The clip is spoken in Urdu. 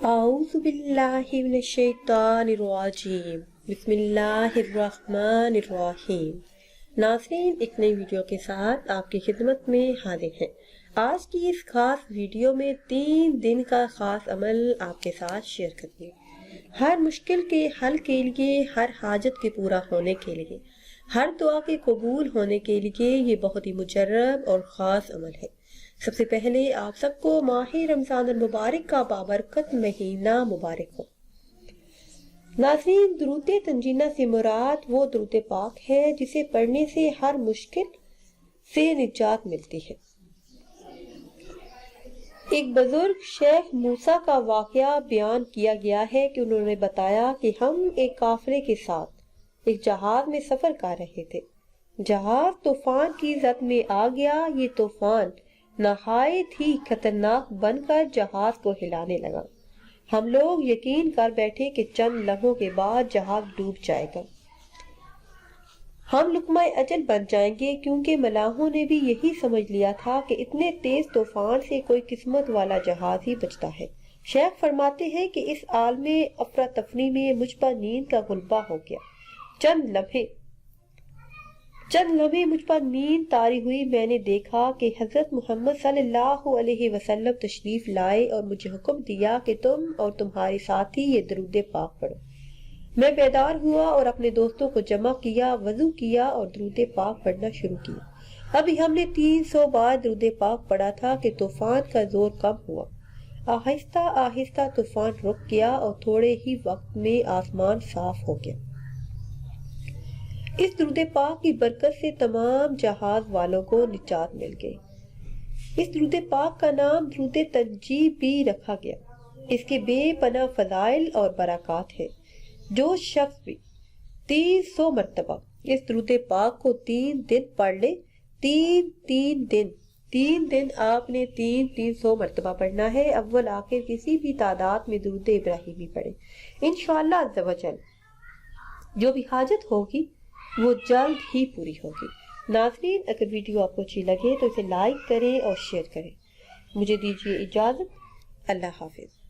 اعوذ باللہ من الشیطان الرجیم بسم اللہ الرحمن الرحیم۔ ناظرین، ایک نئی ویڈیو کے ساتھ آپ کی خدمت میں حاضر ہیں۔ آج کی اس خاص ویڈیو میں 3 دن کا خاص عمل آپ کے ساتھ شیئر کریں گے۔ ہر مشکل کے حل کے لیے، ہر حاجت کے پورا ہونے کے لیے، ہر دعا کے قبول ہونے کے لیے یہ بہت ہی مجرب اور خاص عمل ہے۔ سب سے پہلے آپ سب کو ماہ رمضان المبارک کا بابرکت مہینہ مبارک ہو۔ ناظرین، درود تنجینہ سے مراد وہ درود پاک ہے جسے پڑھنے سے ہر مشکل سے نجات ملتی ہے۔ ایک بزرگ شیخ موسیٰ کا واقعہ بیان کیا گیا ہے کہ انہوں نے بتایا کہ ہم ایک قافلے کے ساتھ ایک جہاز میں سفر کر رہے تھے۔ جہاز طوفان کی زد میں آ گیا۔ یہ طوفان نہایت ہی خطرناک بن کر جہاز کو ہلانے لگا۔ ہم لوگ یقین کر بیٹھے کہ چند لمحوں کے بعد جہاز ڈوب جائے گا، ہم لقمہ اجل بن جائیں گے، کیونکہ ملاحوں نے بھی یہی سمجھ لیا تھا کہ اتنے تیز طوفان سے کوئی قسمت والا جہاز ہی بچتا ہے۔ شیخ فرماتے ہیں کہ اس عالم افراتفری میں مجھ پر نیند کا غلبہ ہو گیا۔ چند لمحے مجھ پر نیند طاری ہوئی۔ میں نے دیکھا کہ حضرت محمد صلی اللہ علیہ وسلم تشریف لائے اور مجھے حکم دیا کہ تم اور تمہارے ساتھی یہ درود پاک پڑھو۔ میں بیدار ہوا اور اپنے دوستوں کو جمع کیا، وضو کیا اور درود پاک پڑھنا شروع کیا۔ ابھی ہم نے 300 بار درود پاک پڑھا تھا کہ طوفان کا زور کم ہوا۔ آہستہ آہستہ طوفان رک گیا اور تھوڑے ہی وقت میں آسمان صاف ہو گیا۔ اس درود پاک کی برکت سے تمام جہاز والوں کو نجات مل گئی۔ اس درود پاک کا نام درود تنجی بھی رکھا گیا۔ اس کے بے پناہ فضائل اور برکات ہیں۔ جو شخص بھی 300 مرتبہ اس درود پاک کو 3 دن پڑھ لے، 3 دن آپ نے 300 مرتبہ پڑھنا ہے۔ اول آخر کسی بھی تعداد میں درود ابراہیمی پڑھیں، انشاءاللہ عز و جل جو بھی حاجت ہوگی وہ جلد ہی پوری ہوگی۔ ناظرین، اگر ویڈیو آپ کو اچھی لگے تو اسے لائک کریں اور شیئر کریں۔ مجھے دیجیے اجازت۔ اللہ حافظ۔